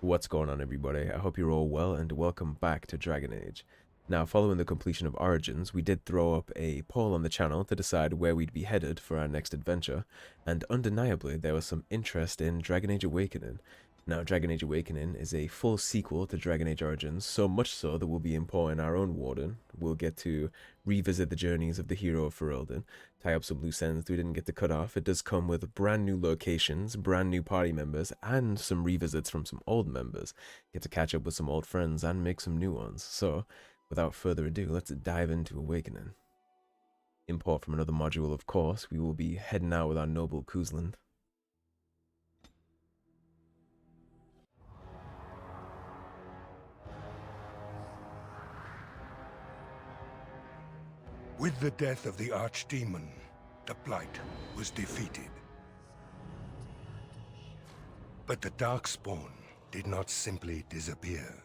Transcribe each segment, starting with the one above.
What's going on, everybody? I hope you're all well and welcome back to Dragon Age. Now, following the completion of Origins, we did throw up a poll on the channel to decide where we'd be headed for our next adventure, and undeniably there was some interest in Dragon Age Awakening. Now, Dragon Age Awakening is a full sequel to Dragon Age Origins, so much so that we'll be importing our own Warden. We'll get to revisit the journeys of the Hero of Ferelden, tie up some loose ends we didn't get to cut off. It does come with brand new locations, brand new party members, and some revisits from some old members. Get to catch up with some old friends and make some new ones. So, without further ado, let's dive into Awakening. Import from another module, of course. We will be heading out with our noble Kuzland. With the death of the Archdemon, the Blight was defeated. But the Darkspawn did not simply disappear.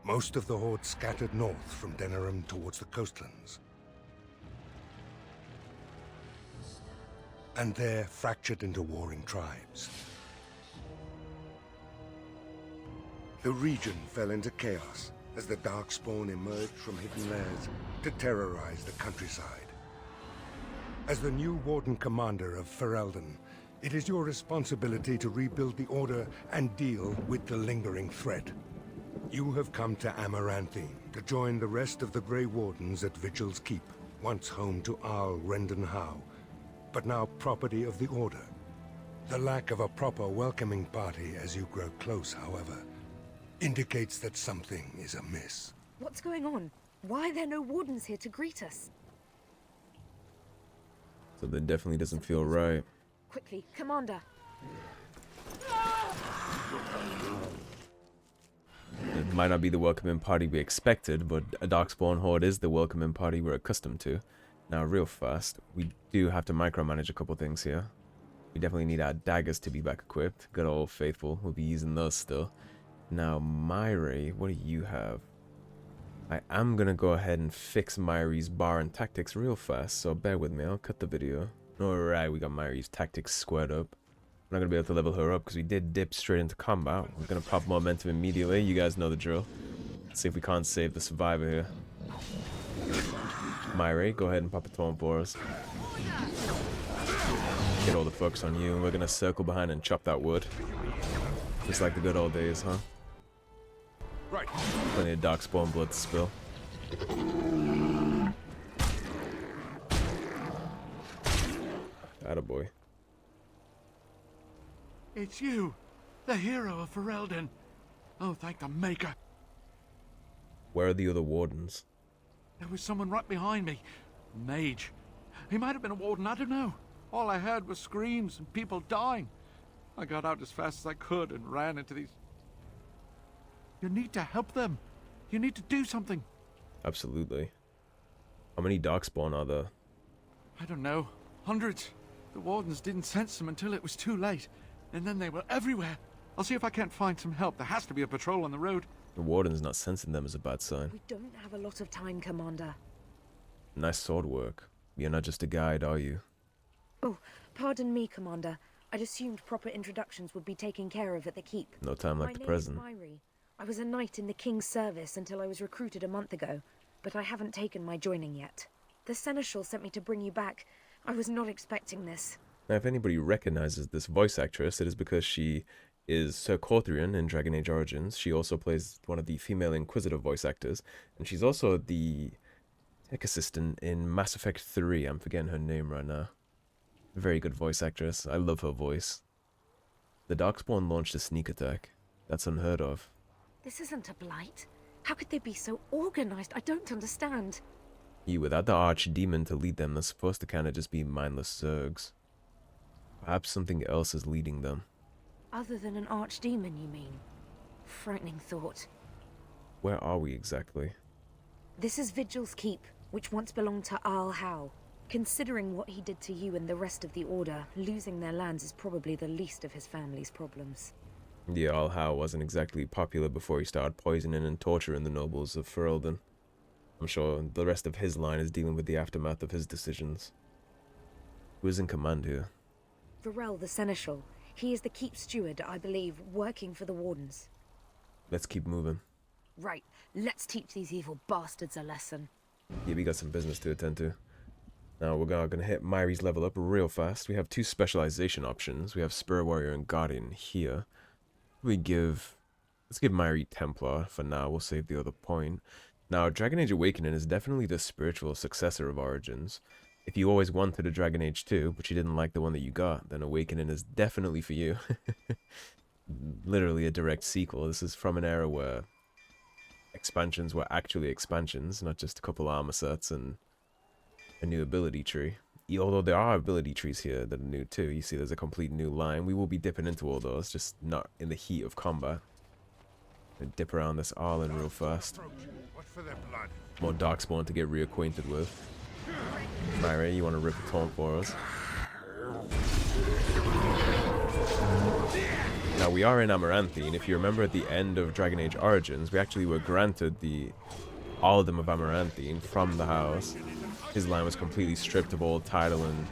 Most of the Horde scattered north from Denerim towards the coastlands. And there fractured into warring tribes. The region fell into chaos as the Darkspawn emerged from hidden lairs to terrorize the countryside. As the new Warden Commander of Ferelden, it is your responsibility to rebuild the Order and deal with the lingering threat. You have come to Amaranthine to join the rest of the Grey Wardens at Vigil's Keep, once home to Arl Rendenhau, but now property of the Order. The lack of a proper welcoming party as you grow close, however, indicates that something is amiss. What's going on? Why are there no wardens here to greet us? Something definitely doesn't feel right. Quickly, Commander. It might not be the welcoming party we expected, but a Darkspawn Horde is the welcoming party we're accustomed to. Now, real fast, we do have to micromanage a couple things here. We definitely need our daggers to be back equipped. Good old faithful, we'll be using those still. Now, Mhairi, what do you have? I am going to go ahead and fix Mhairi's bar and tactics real fast, so bear with me, I'll cut the video. Alright, we got Mhairi's tactics squared up. I'm not going to be able to level her up because we did dip straight into combat. We're going to pop momentum immediately, you guys know the drill. Let's see if we can't save the survivor here. Mhairi, go ahead and pop a taunt for us. Get all the focus on you, and we're going to circle behind and chop that wood. Just like the good old days, huh? Right. Plenty of Darkspawn blood to spill. Attaboy. It's you, the Hero of Ferelden. Oh, thank the Maker. Where are the other Wardens? There was someone right behind me. Mage. He might have been a Warden, I don't know. All I heard was screams and people dying. I got out as fast as I could and ran into these... You need to help them. You need to do something. Absolutely. How many Darkspawn are there? I don't know. Hundreds. The Wardens didn't sense them until it was too late. And then they were everywhere. I'll see if I can't find some help. There has to be a patrol on the road. The Warden's not sensing them is a bad sign. We don't have a lot of time, Commander. Nice sword work. You're not just a guide, are you? Oh, pardon me, Commander. I'd assumed proper introductions would be taken care of at the keep. No time like the present. My name is Mhairi. I was a knight in the King's service until I was recruited a month ago, but I haven't taken my joining yet. The Seneschal sent me to bring you back. I was not expecting this. Now, if anybody recognizes this voice actress, it is because she is Sir Corthrian in Dragon Age Origins. She also plays one of the female Inquisitor voice actors, and she's also the tech assistant in Mass Effect 3. I'm forgetting her name right now. Very good voice actress. I love her voice. The Darkspawn launched a sneak attack. That's unheard of. This isn't a blight. How could they be so organized? I don't understand. Without the Archdemon to lead them, they're supposed to kind of just be mindless zergs. Perhaps something else is leading them. Other than an archdemon, you mean? Frightening thought. Where are we exactly? This is Vigil's Keep, which once belonged to Arl Howe. Considering what he did to you and the rest of the Order, losing their lands is probably the least of his family's problems. Yeah, Arl Howe wasn't exactly popular before he started poisoning and torturing the nobles of Ferelden. I'm sure the rest of his line is dealing with the aftermath of his decisions. Who is in command here? Varel the Seneschal. He is the keep steward, I believe, working for the Wardens. Let's keep moving. Right, let's teach these evil bastards a lesson. Yeah, we got some business to attend to. Now we're gonna hit Mhairi's level up real fast. We have 2 specialization options. We have Spirit Warrior and Guardian here. Let's give Mhairi Templar for now. We'll save the other point. Now, Dragon Age Awakening is definitely the spiritual successor of Origins. If you always wanted a Dragon Age 2, but you didn't like the one that you got, then Awakening is definitely for you. Literally a direct sequel. This is from an era where expansions were actually expansions, not just a couple armor sets and a new ability tree. Although there are ability trees here that are new too. You see there's a complete new line. We will be dipping into all those, just not in the heat of combat. And dip around this Arlen real fast. More Darkspawn to get reacquainted with. Mhairi, you want to rip a taunt for us? Now we are in Amaranthine. If you remember at the end of Dragon Age Origins, we actually were granted all of them of Amaranthine from the house. His line was completely stripped of all title and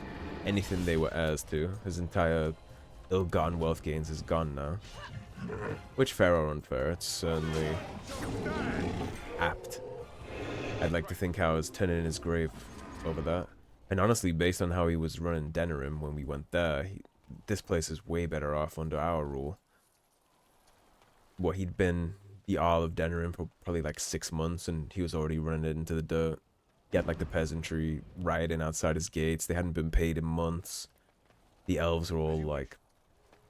anything they were heirs to. His entire ill-gotten wealth gains is gone now. Which, fair or unfair, it's certainly apt. I'd like to think how he's turning in his grave over that. And honestly, based on how he was running Denerim when we went there, this place is way better off under our rule. What, he'd been the Jarl of Denerim for probably like 6 months, and he was already running it into the dirt. He had like the peasantry rioting outside his gates. They hadn't been paid in months. The elves were all like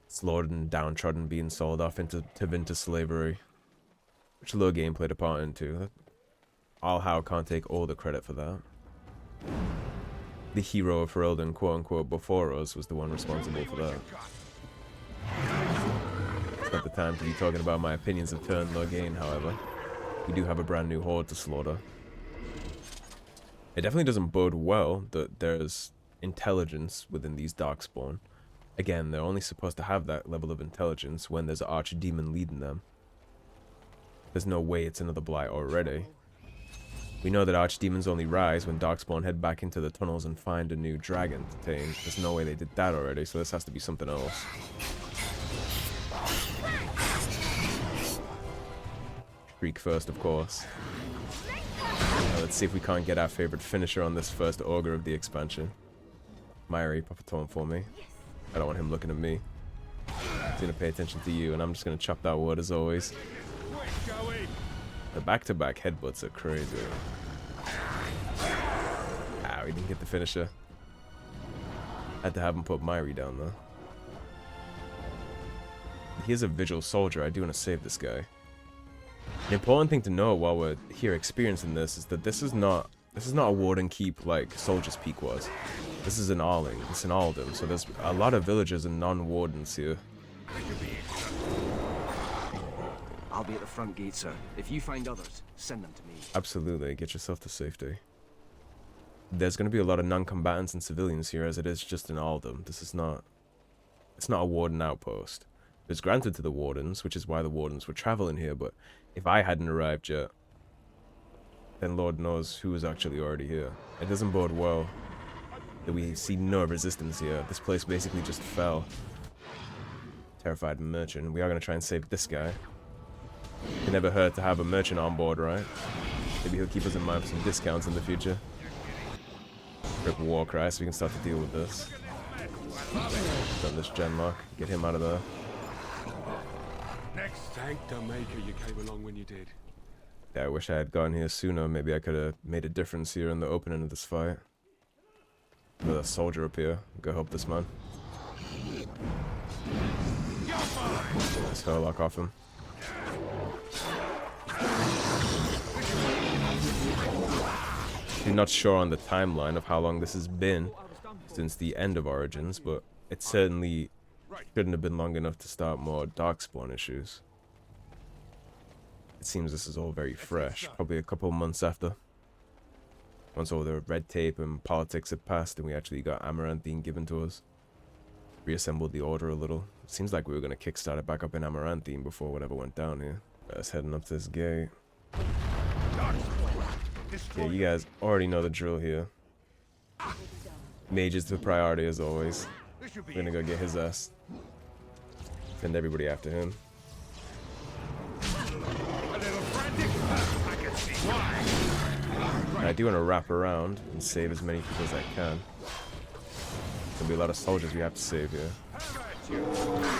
slaughtered and downtrodden, being sold off into slavery. Which low game played a part into. Alhau can't take all the credit for that. The Hero of Ferelden, quote-unquote, before us was the one responsible for that. It's not the time to be talking about my opinions of turn low game, however. We do have a brand new horde to slaughter. It definitely doesn't bode well that there's intelligence within these Darkspawn. Again, they're only supposed to have that level of intelligence when there's an Archdemon leading them. There's no way it's another Blight already. We know that Archdemons only rise when Darkspawn head back into the tunnels and find a new dragon to tame. There's no way they did that already, so this has to be something else. Shriek first, of course. Now, let's see if we can't get our favorite finisher on this first Ogre of the expansion. Mhairi, pop a taunt for me. I don't want him looking at me. He's gonna pay attention to you, and I'm just gonna chop that wood as always. The back-to-back headbutts are crazy. Ow, he didn't get the finisher. Had to have him put Mhairi down though. He is a Vigil soldier. I do want to save this guy. An important thing to know while we're here experiencing this is that this is not a Warden Keep like Soldier's Peak was. This is an Arling. It's an Aldham, so there's a lot of villagers and non-wardens here. I'll be at the front gate, sir. If you find others, send them to me. Absolutely, get yourself to safety. There's going to be a lot of non-combatants and civilians here, as it is just an Aldham. This is not... It's not a Warden outpost. It was granted to the Wardens, which is why the Wardens were traveling here, but if I hadn't arrived yet, then Lord knows who was actually already here. It doesn't bode well that we see no resistance here. This place basically just fell. Terrified merchant. We are going to try and save this guy. It never hurt to have a merchant on board, right? Maybe he'll keep us in mind for some discounts in the future. Rip Warcry so we can start to deal with this. Done this genlock. Get him out of there. Next, thank the maker you came along when you did. Yeah, I wish I had gotten here sooner. Maybe I could have made a difference here in the opening of this fight. With a soldier up here. Go help this man. Let's Hurlock off him. I'm not sure on the timeline of how long this has been since the end of Origins, but it certainly shouldn't have been long enough to start more Darkspawn issues. It seems this is all very fresh, probably a couple months after. Once all the red tape and politics had passed and we actually got Amaranthine given to us. Reassembled the order a little. Seems like we were going to kickstart it back up in Amaranthine before whatever went down here. Let's heading up this gate. Yeah, you guys already know the drill here. Mage is the priority as always. We're gonna go get his ass. Send everybody after him. I do want to wrap around and save as many people as I can. There'll be a lot of soldiers we have to save here.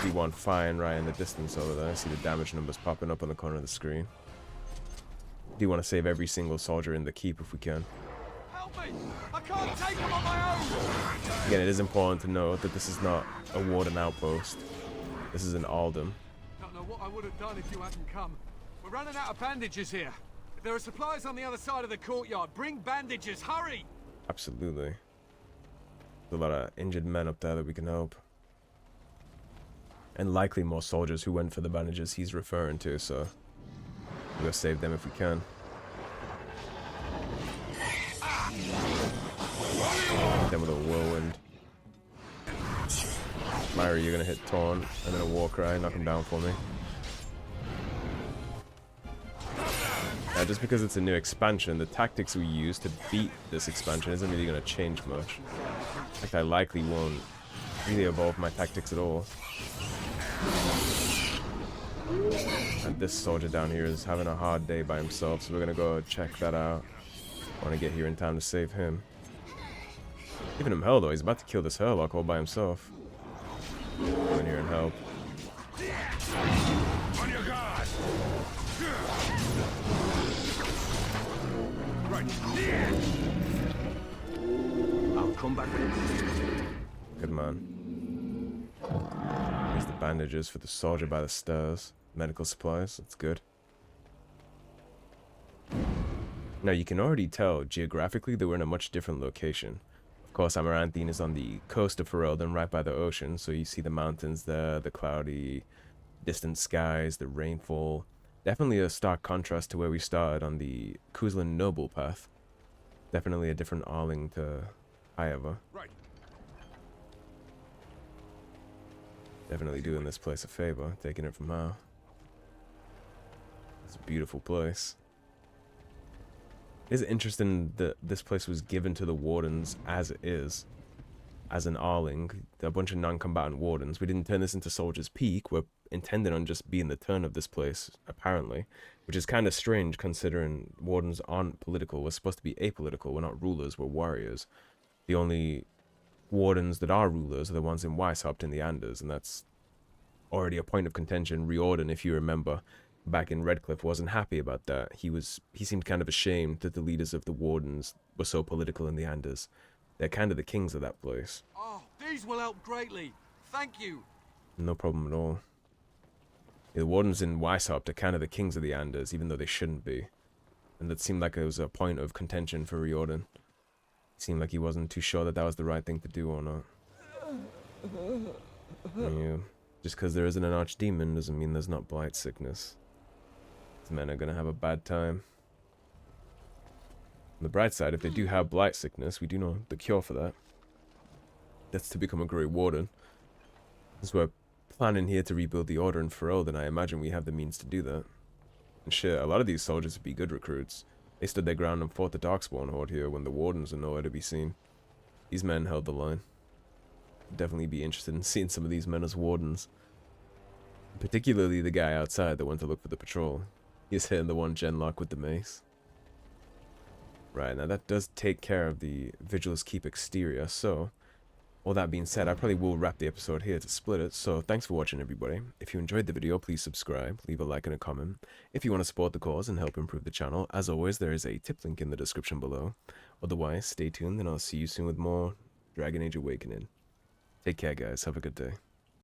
See one fine right in the distance over there. See the damage numbers popping up on the corner of the screen. Do want to save every single soldier in the keep if we can. Help me! I can't take them on my own! Again, it is important to note that this is not a warden outpost. This is an Aldham. Don't know what I would have done if you hadn't come. We're running out of bandages here. There are supplies on the other side of the courtyard. Bring bandages, hurry! Absolutely. There's a lot of injured men up there that we can help. And likely more soldiers who went for the bandages he's referring to, so we'll go save them if we can. Them with a whirlwind. Mhairi, you're gonna hit Torn, and then a war cry, knock him down for me. Now, just because it's a new expansion, the tactics we use to beat this expansion isn't really gonna change much. In fact, I likely won't really evolve my tactics at all. And this soldier down here is having a hard day by himself, so we're gonna go check that out. I wanna get here in time to save him. Giving him hell though, he's about to kill this Herlock all by himself. Go in here and help. On your guard! I'll come back with it. Good man. Here's the bandages for the soldier by the stairs. Medical supplies, that's good. Now you can already tell geographically that we're in a much different location. Of course, Amaranthine is on the coast of Ferelden, right by the ocean, so you see the mountains there, the cloudy, distant skies, the rainfall. Definitely a stark contrast to where we started on the Kuzlin Noble path. Definitely a different Arling to Iowa. Right. Definitely doing this place a favor, taking it from her. It's a beautiful place. It's interesting that this place was given to the Wardens as it is. As an Arling, a bunch of non-combatant Wardens. We didn't turn this into Soldier's Peak. We're intended on just being the turn of this place, apparently. Which is kind of strange considering Wardens aren't political. We're supposed to be apolitical. We're not rulers, we're warriors. The only Wardens that are rulers are the ones in Weishaupt in the Anders, and that's already a point of contention. Riordan, if you remember, back in Redcliffe, wasn't happy about that. He seemed kind of ashamed that the leaders of the Wardens were so political in the Anders. They're kind of the kings of that place. Oh, these will help greatly. Thank you. No problem at all. The Wardens in Weishaupt are kind of the kings of the Anders, even though they shouldn't be. And that seemed like it was a point of contention for Riordan. It seemed like he wasn't too sure that that was the right thing to do or not. Yeah. Just because there isn't an Archdemon doesn't mean there's not blight sickness. These men are going to have a bad time. On the bright side, if they do have blight sickness, we do know the cure for that. That's to become a Grey Warden. As we're planning here to rebuild the Order in Ferelden, I imagine we have the means to do that. And shit, a lot of these soldiers would be good recruits. They stood their ground and fought the Darkspawn horde here when the Wardens are nowhere to be seen. These men held the line. I'd definitely be interested in seeing some of these men as Wardens. Particularly the guy outside that went to look for the patrol. He's hitting the one genlock with the mace. Right, now that does take care of the Vigil's Keep exterior, so all that being said, I probably will wrap the episode here to split it, so thanks for watching everybody. If you enjoyed the video, please subscribe, leave a like and a comment. If you want to support the cause and help improve the channel, as always, there is a tip link in the description below. Otherwise, stay tuned and I'll see you soon with more Dragon Age Awakening. Take care guys, have a good day.